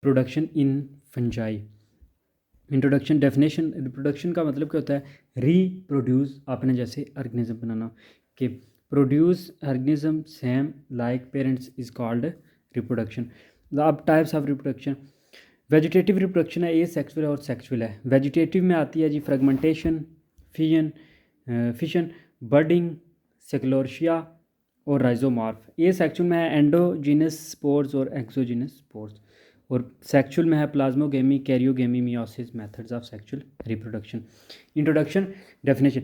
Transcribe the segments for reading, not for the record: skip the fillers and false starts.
Production in fungi. Introduction definition, reproduction का मतलब क्या होता है? रीप्रोड्यूस, आपने जैसे ऑर्गेनिज्म बनाना कि produce organism same like parents is called reproduction. अब types of reproduction, vegetative reproduction है, ये सेक्सुअल और सेक्सुअल है। वेजिटेटिव में आती है जी फ्रेगमेंटेशन, फिशन, बर्डिंग, सेक्लोर्शिया और राइजोमॉर्फ। ये सेक्सुअल में है एंडोजीनस स्पोर्स और एक्सोजीनस स्पोर्स। और सेक्सुअल में है plasmogamy, karyogamy, meiosis, methods of sexual reproduction. Introduction definition,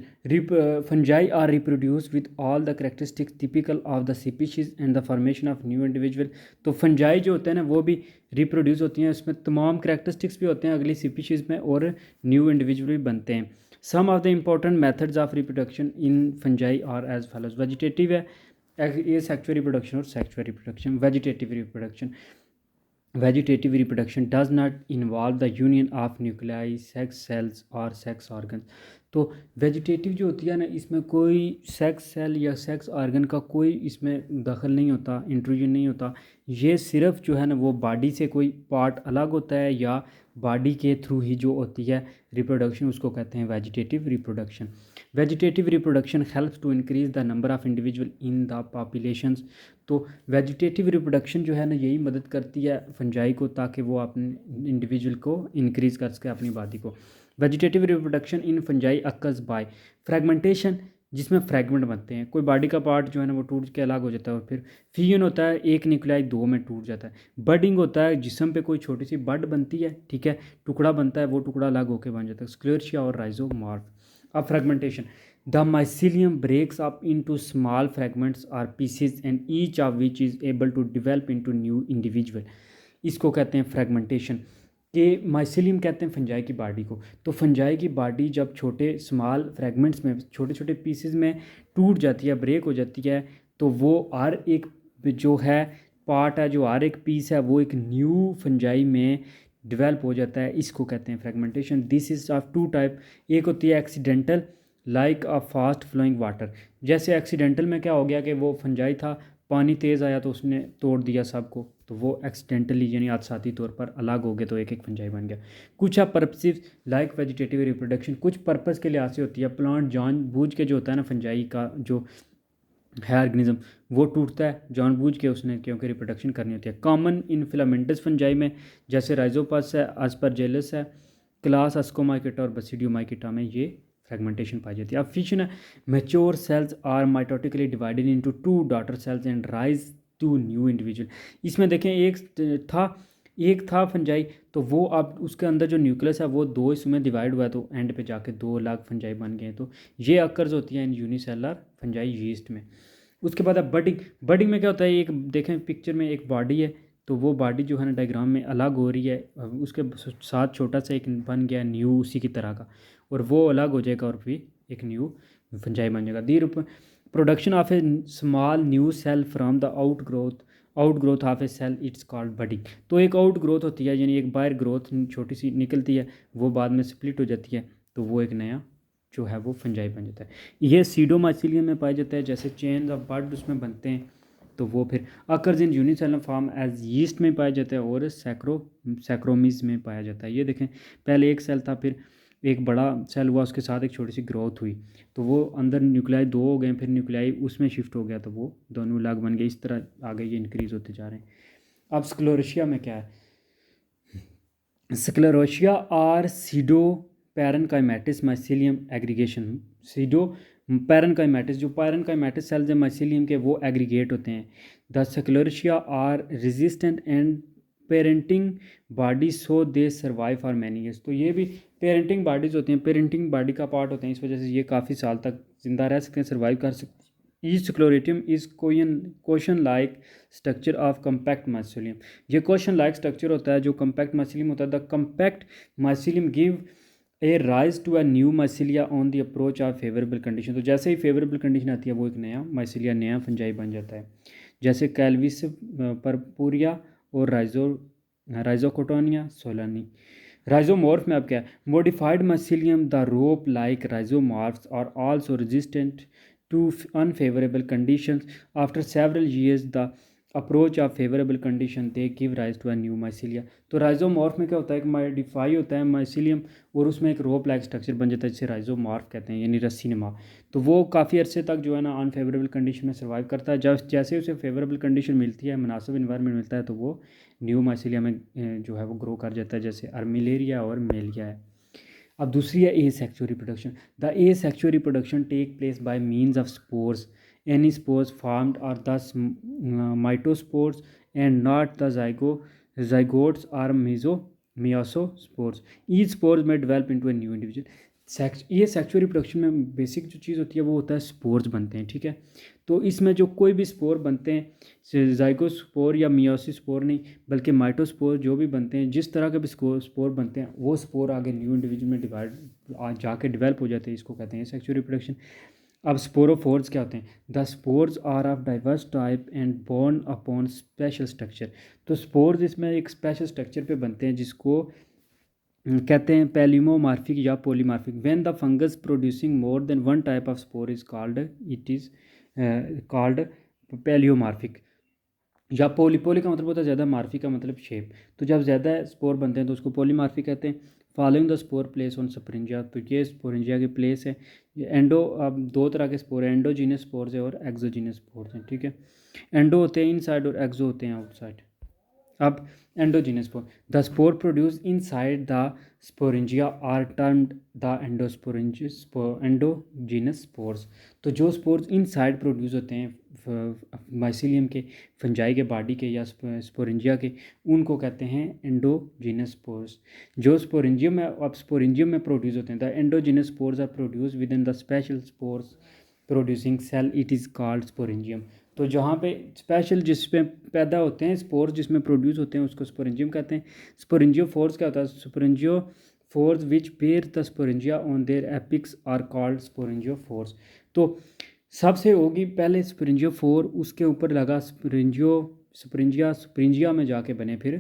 fungi are reproduce with all the characteristics typical of the species and the formation of new individual. तो fungi जो होते हैं ना वो भी रिप्रोड्यूस होती हैं, उसमें तमाम करेक्टरिस्टिक्स भी होते हैं अगली स्पीशीज़ में और न्यू इंडिविजुअल भी बनते हैं। Some of the important methods of reproduction in fungi are as follows. Vegetative है ये सेक्सुअल रिप्रोडक्शन और sexual reproduction. Vegetative reproduction does not involve the union of nuclei, sex cells or sex organs। तो vegetative जो होती है ना, इसमें कोई सेक्स सेल या सेक्स ऑर्गन का कोई इसमें दखल नहीं होता, इंट्रूजन नहीं होता। ये सिर्फ जो है ना वो बॉडी से कोई पार्ट अलग होता है या बॉडी के थ्रू ही जो होती है रिप्रोडक्शन, उसको कहते हैं vegetative reproduction. Vegetative reproduction helps to increase the number of individual in the populations. तो वेजिटेटिव रिप्रोडक्शन जो है ना यही मदद करती है फंजाई को, ताकि वो अपने इंडिविजुअल को इंक्रीज़ कर सके अपनी बॉडी को। Vegetative reproduction in fungi occurs by fragmentation, जिसमें फ्रेगमेंट बनते हैं, कोई बॉडी का पार्ट जो है ना वो टूट के अलग हो जाता है। और फिर फिजन होता है, एक न्यूक्लियाई दो में टूट जाता है। बडिंग होता है, जिस्म पे कोई छोटी सी बड बनती है, ठीक है, टुकड़ा बनता है, वो टुकड़ा अलग होकर बन जाता है, स्क्लेरोशिया और राइजोमॉर्फ। अब fragmentation, the mycelium breaks up into small fragments or pieces and each of which is able to develop into new individual। इसको कहते हैं फ्रेगमेंटेशन। कि माइसिलियम कहते हैं फंजाई की बॉडी को। तो फंजाई की बॉडी जब छोटे स्मॉल फ्रेगमेंट्स में, छोटे छोटे पीसेस में टूट जाती है, ब्रेक हो जाती है, तो वो हर एक जो है पार्ट है, जो हर एक पीस है, वो एक न्यू फंजाई में डेवलप हो जाता है। इसको कहते हैं fragmentation. This is of two type. एक होती है accidental, like a fast flowing water. जैसे एक्सीडेंटल में क्या हो गया कि वो फंजाई था, पानी तेज़ आया तो उसने तोड़ दिया सबको, तो वो एक्सीडेंटली यानी हादसाती तौर पर अलग हो गए, तो एक एक फंजाई बन गया। कुछ है पर्पसिव लाइक वेजिटेटिव रिप्रोडक्शन, कुछ पर्पस के लिहाज से होती है। प्लांट जानबूझ के जो होता है ना फंजाई का जो है ऑर्गेनिज्म, वो टूटता है जानबूझ के उसने, क्योंकि रिप्रोडक्शन करनी होती है। कॉमन इन फिलामेंटस फंजाई में जैसे राइजोपस है, आस्परजिलस है, क्लास अस्कोमाइकेटा और बसिडियोमाइकेटा में ये फ्रेगमेंटेशन पाई जाती है। अब फिशन है, mature cells are mitotically divided into two daughter cells and rise to new individual. इसमें देखें एक था फंजाई, तो वो अब उसके अंदर जो न्यूक्लियस है वो दो इसमें डिवाइड हुआ है, तो एंड पे जाके दो अलग फंजाई बन गए हैं। तो ये अकर्स होती है इन यूनिसेलर फंजाई यीस्ट में। उसके बाद अब बडिंग में क्या होता है, एक देखें पिक्चर में एक बॉडी है, तो वो बॉडी जो है ना डायग्राम में अलग हो रही है, उसके साथ छोटा सा एक बन गया न्यू उसी की तरह का, और वो अलग हो जाएगा और फिर एक न्यू फंजाई बन जाएगा। The production of a small new cell from the out growth of a cell it's called budding. तो एक आउट ग्रोथ होती है, यानी एक बाहर ग्रोथ छोटी सी निकलती है, वो बाद में स्प्लिट हो जाती है, तो वो एक नया जो है वो फंजाई बन जाता है। ये सीडोमाइसिलियम में पाया जाता है, जैसे चेन ऑफ बड उसमें बनते हैं, तो वो फिर occurs in unicellular form as yeast में पाया जाता है और सैक्रोमीज में पाया जाता है। ये देखें, पहले एक सेल था, फिर एक बड़ा सेल हुआ, उसके साथ एक छोटी सी ग्रोथ हुई, तो वो अंदर न्यूक्लियाई दो हो गए, फिर न्यूक्लियाई उसमें शिफ्ट हो गया, तो वो दोनों अलग बन गए। इस तरह आगे ये इंक्रीज़ होते जा रहे हैं। अब स्क्लेरोशिया में क्या है, sclerotia are pseudoparenchymatous mycelium aggregation. Pseudoparenchymatous, जो पैरेनकाइमेटिस सेल्स हैं माइसिलियम के, वो एग्रीगेट होते हैं। The sclerotia are resistant and parenting body so they survive for many years. तो ये भी पेरेंटिंग बॉडीज़ होती हैं, पेरेंटिंग बॉडी का पार्ट होते हैं, इस वजह से ये काफ़ी साल तक ज़िंदा रह सकते हैं, सर्वाइव कर सकते हैं। Each sclerotium is cushion like structure of compact mycelium. ये क्वेश्चन लाइक स्ट्रक्चर होता है जो कम्पैक्ट माइसिलियम होता है। The compact mycelium give a rise to a new mycelia on the approach of favourable condition. तो जैसे ही फेवरेबल कंडीशन आती है, वो एक नया माइसिलिया, नया फंजाई बन जाता है। जैसे कैलविस परपुरिया और राइजोकोटोनिया सोलानी। राइजोमॉर्फ में अब क्या है, modified mycelium the rope like rhizomorphs are also resistant to unfavorable conditions. After several years, the approach of favourable condition they give rise to a new mycelia. तो राइजोमॉर्फ में क्या होता है कि मॉडिफाई होता है माइसीलियम और उसमें एक रोप लाइक स्ट्रक्चर बन जाता है जिसे राइजोमॉर्फ कहते हैं, यानी रस्सी नुमा। तो वो काफ़ी अरसे तक जो है ना अनफेवरेबल कंडीशन में सर्वाइव करता है। जब जैसे उसे फेवरेबल कंडीशन मिलती है, मुनासिब इन्वायरमेंट मिलता है, तो वो न्यू माइसीलिया में जो है वो ग्रो कर जाता है, जैसे अर्मिलेरिया और मेलिया है। अब दूसरी है asexual reproduction. The asexual reproduction take place by means of spores. Any spores formed are the mitospores and not the zygotes or meiospores. Each spores may develop into a new individual. ये sexual reproduction में basic जो चीज़ होती है वो होता है spores बनते हैं, ठीक है। तो इसमें जो कोई भी स्पोर बनते हैं, जाइगोस्पोर या मियोसिस स्पोर नहीं बल्कि माइटोस्पोर जो भी बनते हैं, जिस तरह के भी स्पोर बनते हैं वो स्पोर आगे न्यू इंडिविजुअल में डिवाइड जाके डेवलप हो जाते हैं, इसको कहते हैं सेक्सुअल रिप्रोडक्शन। अब स्पोरोफोर्स क्या होते हैं? The spores are of diverse type and borne upon special structure. तो स्पोर्स इसमें एक स्पेशल स्ट्रक्चर पे बनते हैं जिसको कहते हैं पैलिमोमार्फिक या polymorphic. When the fungus producing more than one type of spore is called, it is called pleomorphic. या पोली का मतलब होता है ज़्यादा, मार्फिक का मतलब शेप। तो जब ज़्यादा स्पोर बनते हैं तो उसको पॉलीमार्फिक कहते हैं। Following the spore place on sporangia, तो ये स्पोरेंजिया के प्लेस है। ये एंडो, अब दो तरह के स्पोर हैं, एंडोजीनस स्पोर्स है और एक्सोजीनस स्पोर्स हैं, ठीक है। एंडो होते हैं इनसाइड और एक्सो होते हैं आउटसाइड। अब endogenous spore, the spore produce inside the sporangia are termed the endogenous spores. तो जो स्पोर्स इनसाइड प्रोड्यूस होते हैं माइसीलियम के, फंजाई के बॉडी के या स्पोरेंजिया के, उनको कहते हैं एंडोजीनस स्पोर्स। जो स्पोरेंजियम में, अब स्पोरेंजियम में प्रोड्यूस होते हैं, the endogenous spores are produce within the special spores producing cell, it is called sporangium. तो जहाँ पे स्पेशल जिसमें पैदा होते हैं स्पोर्स, जिसमें प्रोड्यूस होते हैं, उसको स्पोरेंजियम कहते हैं। स्पोरेंजियो फोर्स क्या होता है? Sporangiophores which bear the sporangia on their apex are called sporangiophores. तो सबसे होगी पहले स्पोरेंजियो फोर, उसके ऊपर लगा स्पोरेंजिया में जाके बने फिर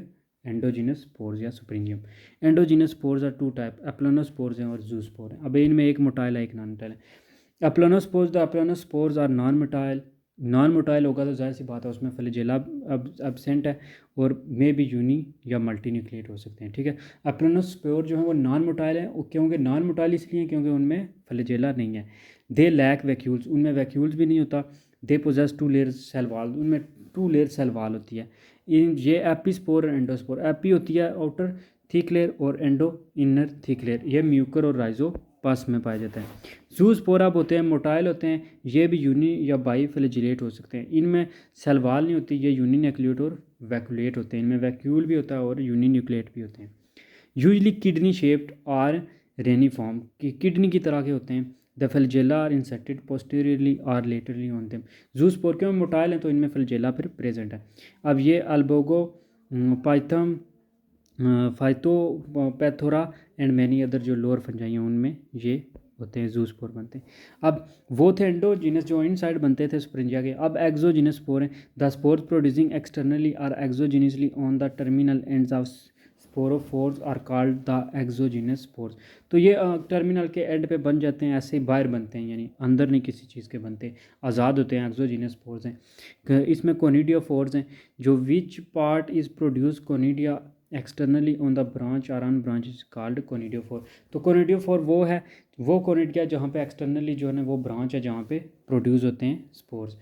एंडोजीनस स्पोर्स या sporangium. Endogenous spores are two type, aplanospores हैं और जूस्पोर हैं। अब इनमें एक मोटाइल है एक नॉन मोटाइल है। Aplanospores, the aplanospores are non motile. Non motile होगा तो जाहिर सी बात है उसमें फ्लैजेला अब एबसेंट है और मे भी यूनी या मल्टी न्यूक्लिएट हो सकते हैं, ठीक है। एप्लानोस्पोर जो है वो नॉन मोटाइल है, क्योंकि नॉन मोटाइल इसलिए क्योंकि उनमें फ्लैजेला नहीं है। दे लैक वैक्यूल्स, उनमें वैक्यूल्स भी नहीं होता। They possess two layer cell wall, उनमें टू लेयर सेल वाल होती है। इन ये एपीस्पोर और एंडोस्पोर, एपी होती है आउटर थिक लेयर और एंडो इनर थिक लेयर, ये म्यूकर और राइजो पास में पाया जाता है। जूस्पोर अब होते हैं मोटाइल होते हैं, ये भी यूनी या बाई फ्लैजिलेट हो सकते हैं। इनमें सेल वाल नहीं होती, ये यूनी न्यूक्लिएट और वैक्यूलेट होते हैं। इनमें वैक्यूल भी होता है और यूनी न्यूक्लिएट भी होते हैं। यूजली किडनी शेप्ड और रेनिफॉर्म, की किडनी की तरह के होते हैं। The flagella are inserted posteriorly और लेटरली ऑन देम। जूस्पोर क्यों मोटाइल हैं तो इनमें फ्लैजेला फिर प्रेजेंट है। अब ये Albugo Pythium Phytophthora and many other जो लोअर फंजाई हैं उनमें ये होते हैं, जूस्पोर बनते हैं। अब वो थे एंडोजीनस जो इनसाइड बनते थे स्पोरेंजिया के। अब एक्सोजीनस स्पोर हैं, द स्पोर्स प्रोड्यूसिंग एक्सटर्नली और exogenously on the terminal ends of sporophores are called the exogenous spores. तो ये टर्मिनल के एंड पे बन जाते हैं, ऐसे ही बाहर बनते हैं, यानी अंदर नहीं किसी चीज़ के बनते, आज़ाद होते हैं, एक्सोजीनस स्पोर्स हैं। इसमें कोनिडियोफोर्स हैं, जो which part is produce conidia externally on the branch और on branch is called conidiophore. तो कोनिडियोफोर वो है, वो कोनिडिया जहाँ पे एक्सटर्नली जो है ना वो ब्रांच है जहाँ पे प्रोड्यूस होते हैं spores.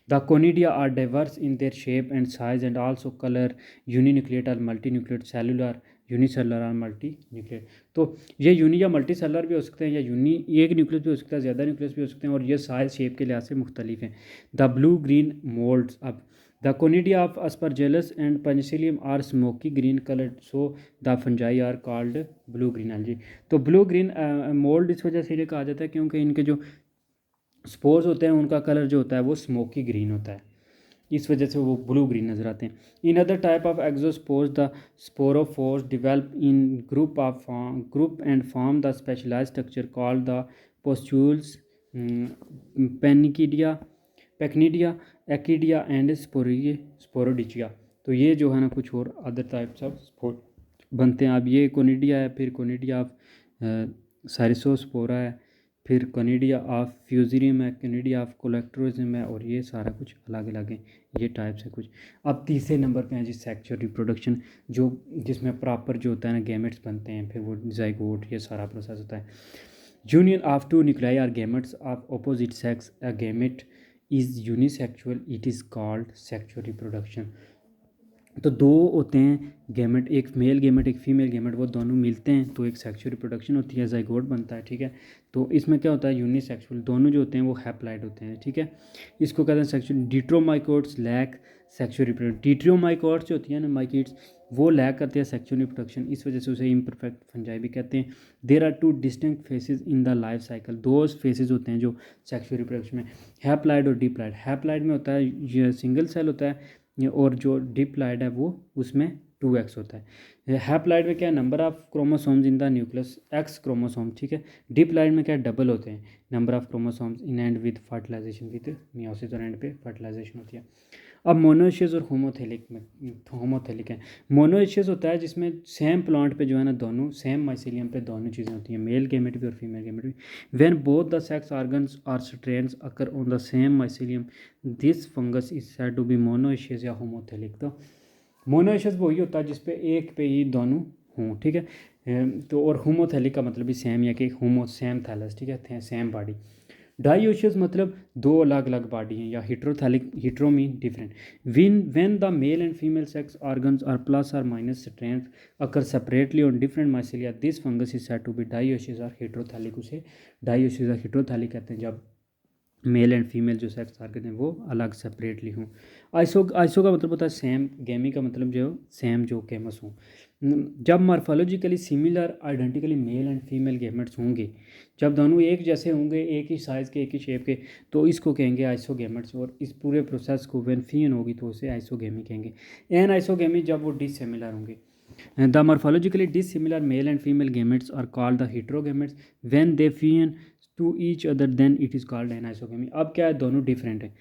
The conidia are diverse in their shape and size and also colour, uninucleate और मल्टी न्यूक्लिएट, सेलुलर, यूनिसेलुलर और मल्टी न्यूक्लिएट। तो ये यूनी या मल्टी सेलुलर भी हो सकते हैं, या यूनी एक न्यूक्लियस भी हो सकता है, ज़्यादा न्यूक्लियस भी हो सकते हैं, और ये साइज शेप के लिहाज से मुख्तलिफ हैं। द ब्लू ग्रीन मोल्ड्स, अब the conidia of aspergillus and penicillium are smoky green coloured, so the fungi are called blue green algae. तो ब्लू ग्रीन मोल्ड इस वजह से इन्हें कहा जाता है क्योंकि इनके जो स्पोर्स होते हैं उनका कलर जो होता है वो स्मोकी ग्रीन होता है, इस वजह से वो ब्लू ग्रीन नजर आते हैं। In other type of exospores the sporophores develop in group and form the specialised structure called the pustules, पेनिकिडिया, पैक्निडिया, एक्िडिया एंड स्पोरोडिचिया। तो ये जो है ना कुछ और अदर टाइप्स ऑफ स्पोर बनते हैं। अब ये कोनिडिया है, फिर कोनिडिया ऑफ साइरिसोस्पोरा है, फिर कॉनिडिया ऑफ फ्यूजरियम है, कॉनिडिया ऑफ कोलेक्टोरिज्म है, और ये सारा कुछ अलग अलग है, ये टाइप्स है कुछ। अब तीसरे नंबर पे हैं जी सेक्सुअल रिप्रोडक्शन, जो जिसमें प्रॉपर जो होता है ना गैमेट्स बनते हैं, फिर वो जाइगोट, ये सारा प्रोसेस होता है। Union of two nuclei or gametes of opposite sex, a gamete is unisexual, it is called sexual reproduction. तो दो होते हैं गैमेट, एक मेल गैमेट एक फीमेल गैमेट, वो दोनों मिलते हैं तो एक सेक्सुअल रिप्रोडक्शन होती है, जाइगोट बनता है, ठीक है। तो इसमें क्या होता है, यूनिसेक्सुअल दोनों जो होते हैं वो हैप्लाइड होते हैं, ठीक है। इसको कहते हैं सेक्सुअल। डिट्रोमाइकोट्स लैक सेक्सुअल रिप्रोडक्शन, डिट्रोमाइकोट्स जो होती हैं ना माइकिट्स, वो लैक करते हैं सेक्सुअल रिप्रोडक्शन, इस वजह से उसे इम्परफेक्ट फंजाई भी कहते हैं। There are two distinct phases in the life cycle, दो फेसेस होते हैं जो सेक्सुअल रिप्रोडक्शन में, हैप्लाइड और डिप्लाइड। हैप्लाइड में होता है ये सिंगल सेल होता है, और जो डिप्लाइड है वो उसमें 2x होता है। हैप्लाइड में क्या है, number of chromosomes in the nucleus X chromosome, ठीक है। डिप्लाइड में क्या है, डबल होते हैं number of chromosomes in end with fertilisation, with meiosis, और एंड पे फर्टिलाइजेशन होती है। अब मोनोइशियस और होमोथेलिक में, होमोथेलिक है। मोनोइशियस होता है जिसमें सेम प्लांट पे जो है ना दोनों सेम माइसीलियम पे दोनों चीज़ें होती हैं, मेल गैमेट भी और फीमेल गैमेट भी। When both the sex organs are strands occur on the same mycelium, this fungus is said to be monoecious या होमोथेलिक। तो मोनोइशियस वही होता है जिसपे एक पे ही दोनों हों, ठीक है। तो और होमोथेलिक का मतलब भी सेम ही है कि होमो सेम थैलस, ठीक है, सेम बॉडी। डाइओशियस मतलब दो अलग अलग बॉडी हैं, या heterothallic, hetero mean different. When the male and female sex organs are plus और minus strength occur separately on different mycelia, this fungus is said to be dioecious और हिट्रोथैलिक। उसे dioecious और हिट्रोथैलिक कहते हैं जब male and female जो sex organ है वो अलग सेपरेटली हों। आइसो का मतलब होता है सेम, गैमी का मतलब जो सेम जो गैमस हों। जब morphologically similar identically mail and female gametes होंगे, जब दोनों एक जैसे होंगे, एक ही साइज़ के एक ही शेप के, तो इसको कहेंगे आइसोगैमेट्स। और इस पूरे प्रोसेस को व्हेन फियन होगी तो उसे आइसोगैमी कहेंगे। एन आइसोगैमी जब वो डिसिमिलर होंगे। The morphologically dissimilar male and female gametes are called the heterogametes. When they fuse to each other, then it is called anisogamy. अब क्या है, दोनों डिफरेंट है,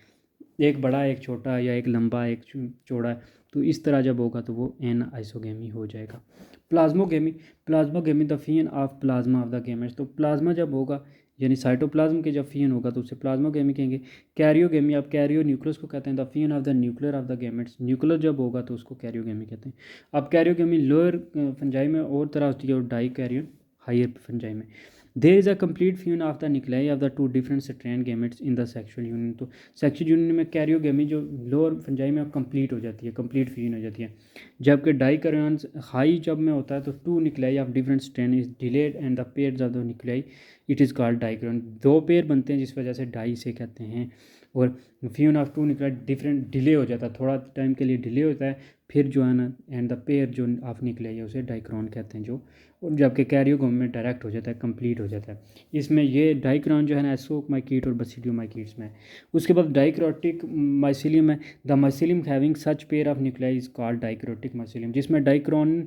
एक बड़ा एक छोटा, या एक लंबा एक चौड़ा, तो इस तरह जब होगा तो वो एन आइसोगेमी हो जाएगा। Plasmogamy, plasmogamy the fusion of plasma of the gametes. तो प्लाज्मा जब होगा यानी साइटोप्लाज्म के जब फियन होगा तो उसे प्लाज्मोगेमी कहेंगे। कैरियोगेमी, अब कैरियो न्यूक्लियस को कहते हैं, the fusion of the nuclear of the gametes, nuclear जब होगा तो उसको कैरियोगेमी कहते हैं। अब कैरियोगेमी लोअर फंजाई में और तरह होती है, और डाई कैरियन हायर फंजाई में। There is a complete fusion of the nuclei of the two different strand gametes in the sexual union. तो सेक्सुअल यूनियन में कैरियोगेमी जो लोअर फंजाई में कंप्लीट हो जाती है, कंप्लीट फ्यूजन हो जाती है। जबकि डाइकैरियंस हाई जब में होता है तो two nuclei of different strand is delayed and the pairs of the nuclei it is called dikaryon. दो पेयर बनते हैं जिस वजह से डाई से कहते हैं। और fusion of two nuclei different delay हो जाता है, थोड़ा टाइम के लिए डिले होता है, फिर जो है ना एंड द पेयर जो ऑफ न्यूक्लियाई है उसे डाइक्रॉन कहते हैं जो। और जबकि कैरियोगोम में डायरेक्ट हो जाता है, कंप्लीट हो जाता है। इसमें ये डाइक्रॉन जो है ना एसोमाइकीट और बसिडियोमाइकीट्स में है। उसके बाद डाइक्रोटिक माइसीलियम है, the mycelium having such pair of nuclei is called dikaryotic mycelium. जिसमें डाइक्रॉन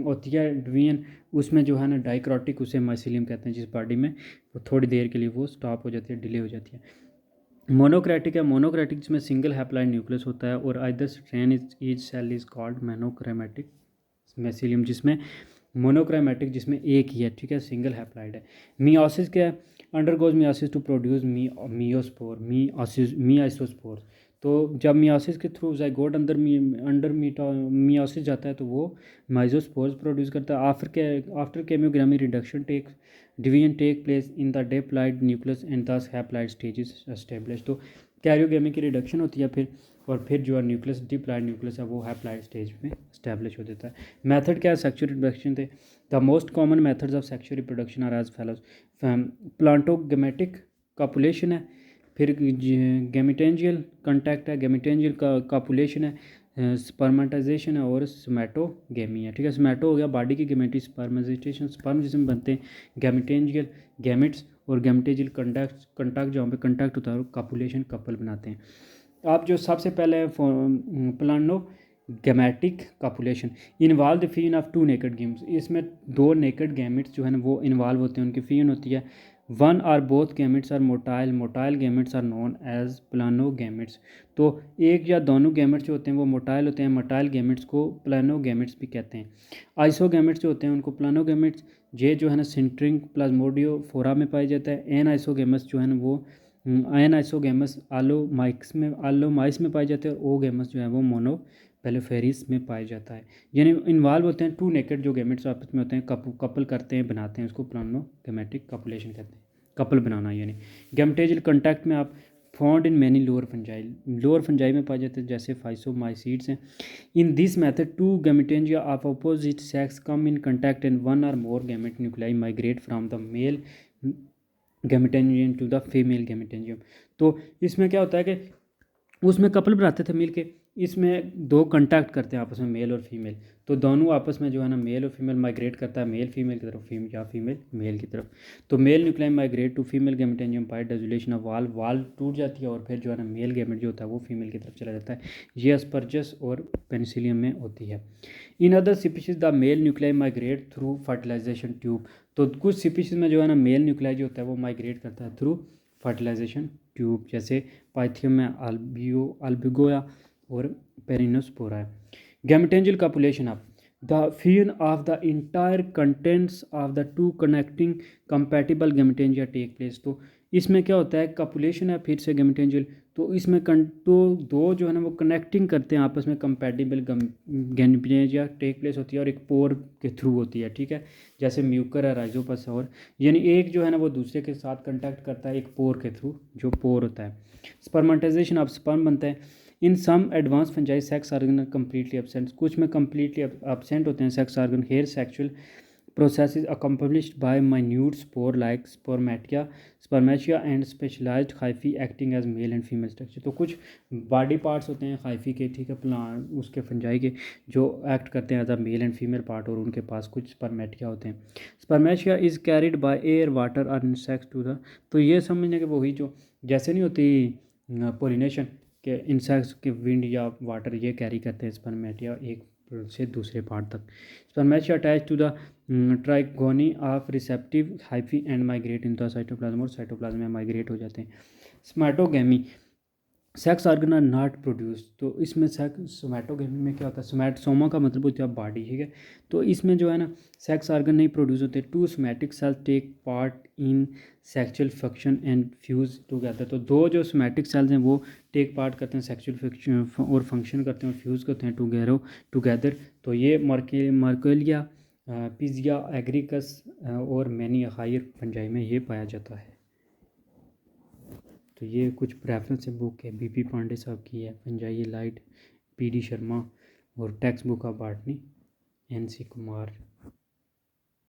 होती है डिवीजन, उसमें जो है ना डाइक्रोटिक उसे माइसीलियम कहते हैं, जिस बॉडी में वो थोड़ी देर के लिए वो स्टॉप हो जाती है, डिले हो जाती है। मोनोक्रेटिक है, मोनोक्रेटिक जिसमें सिंगल हैप्लाइड न्यूक्लियस होता है, और either strand is each cell is called monochromatic mycelium. जिसमें मोनोक्रोमैटिक जिसमें एक ही है, ठीक है, सिंगल हैप्लाइड है। मियोसिस क्या है, अंडरगोज मियोसिस टू प्रोड्यूस मियोस्पोर, मियाइसोस्पोर। तो जब मियोसिस के थ्रू जाइगोट अंदर मियोसिस जाता है तो वो माइजोस्पोर्स प्रोड्यूस करता है। After karyogamy reduction division take place in the diploid nucleus and thus haploid stages establish. तो कैरियोगेमी की रिडक्शन होती है फिर, और फिर जो है न्यूक्लियस डिप्लॉइड न्यूक्लियस है वो हैप्लाइड स्टेज में एस्टेब्लिश हो जाता है। मेथड क्या है सेक्सुअल रिप्रोडक्शन थे, the most common methods of sexual reproduction are as follows. Planogametic copulation है, फिर गैमेटेंजियल कंटैक्ट है, गैमेटेंजियल कॉपुलेशन है, स्पर्मेटाइजेशन है, और स्मैटोगेमी है, ठीक है। स्मैटो हो गया बॉडी की गैमेटी, स्पर्मेटाइजेशन स्पर्म जिसमें बनते हैं, गैमेटेंजियल गैमेट्स, और गैमेटेंजियल कंटैक्ट जहाँ पे कंटैक्ट होता है और कॉपुलेशन कपल बनाते हैं। आप जो सबसे पहले planogametic copulation involve the fusion of two naked gametes. इसमें दो नेकेड गैमेट्स जो है ना वो इन्वॉल्व होते हैं, उनकी फ्यूजन होती है, one or both gametes are motile, motile gametes are known as planogametes. तो एक या दोनों गैमेट्स जो होते हैं वो मोटाइल होते हैं, मोटाइल गैमेट्स को प्लानोगैमेट्स भी कहते हैं। आइसोगैमेट्स जो होते हैं उनको प्लानोगैमेट्स, ये जो है ना सिंट्रिंग प्लाज्मोडियो फोरा में पाया जाता है। एन आइसोगैमस जो है ना वो एन आइसोगैमस आलोमाइस में पाए जाते हैं, और ओ गैमस जो है वो मोनो पेलोफेरिस में पाया जाता है। यानी इन्वॉल्व होते हैं टू नेकेड जो गैमेट्स आपस में होते हैं, कपल करते हैं, बनाते हैं, उसको प्लानोगैमेटिक कपुलेशन कहते हैं, कपल बनाना। यानी गैमेटेजियल कॉन्टैक्ट में आप found in many lower fungi, lower fungi में पाए जाते हैं जैसे फाइसोमाइसीड्स हैं। In this method two gametangia of opposite sex come in contact and one or more gamete nuclei migrate from the male gametangium to the female gametangium. तो इसमें क्या होता है कि उसमें कपल बनाते थे मिल के, इसमें दो कंटैक्ट करते हैं आपस में मेल और फीमेल, तो दोनों आपस में जो है ना मेल और फीमेल माइग्रेट करता है, मेल फीमेल की तरफ, या फीमेल मेल की तरफ। तो male nucleus migrate to female gametangium by dissolution of wall, wall टूट जाती है और फिर जो है ना मेल गैमेट जो होता है वो फीमेल की तरफ चला जाता है। ये अस्परजस और पेनिसिलियम में होती है। In other species the male nucleus migrate through fertilisation tube. तो कुछ स्पीशीज में जो है ना मेल न्यूक्लियस जो होता है वो माइग्रेट करता है थ्रू फर्टिलाइजेशन ट्यूब, जैसे पाइथियम में अल्बिगोया और पेरिनोस्पोरा है। Gametangial copulation of the fusion of the entire contents of the two connecting compatible gametangia take place. तो इसमें क्या होता है, कॉपुलेशन है फिर से गैमेटेंजियल, तो इसमें तो दो जो है ना वो कनेक्टिंग करते हैं आपस में, कंपैटिबल गैमेटेंजिया टेक प्लेस होती है और एक पोर के थ्रू होती है, ठीक है, जैसे म्यूकर है, राइजोपस है, और यानी एक जो है ना वो दूसरे के साथ कंटैक्ट करता है एक पोर के थ्रू, जो पोर होता है। स्पर्मेंटाइजेशन ऑफ स्पर्म बनता है। In some advanced fungi sex organ are completely absent, कुछ में कम्प्लीटली एब्सेंट होते हैं sex organ. Here sexual process is accomplished by minute spore like spermatia and specialized hyphae acting as male and female structure। तो कुछ body parts होते हैं hyphae के, ठीक है, प्लांट उसके फंजाई के, जो एक्ट करते हैं as a male and female part, और उनके पास कुछ स्पर्मेटिया होते हैं। Spermatia is carried by air water और इंसेक्ट्स टू द, तो ये समझने के वही जो जैसे नहीं होती पोलिनेशन के, इंसेक्ट्स के विंड या वाटर ये कैरी करते हैं स्पर्मेटिया एक से दूसरे पार्ट तक। Spermatia attach to the trichogyne of receptive hyphae and migrate in the cytoplasm, और साइटोप्लाज्म में माइग्रेट हो जाते हैं। Somatogamy sex organ are not produce, तो इसमें सोमैटोगेमी में क्या होता है, सोमा का मतलब होता है बॉडी, ठीक है, तो इसमें जो है ना सेक्स ऑर्गन नहीं प्रोड्यूस होते। Two somatic cells take part in sexual function and fuse together, तो दो जो सोमैटिक सेल्स हैं वो टेक पार्ट करते हैं सेक्सुअल फंक्शन और फंक्शन करते हैं और फ्यूज़ करते हैं टुगेदर। तो ये मार्केलिया, पिजिया एग्रिकस और मैनी हायर फंजाई में ये पाया जाता है। तो ये कुछ प्रेफरेंस बुक है, बीपी पांडे साहब की है, फंजाई लाइट, पीडी शर्मा, और text book of botany, NC Kumar.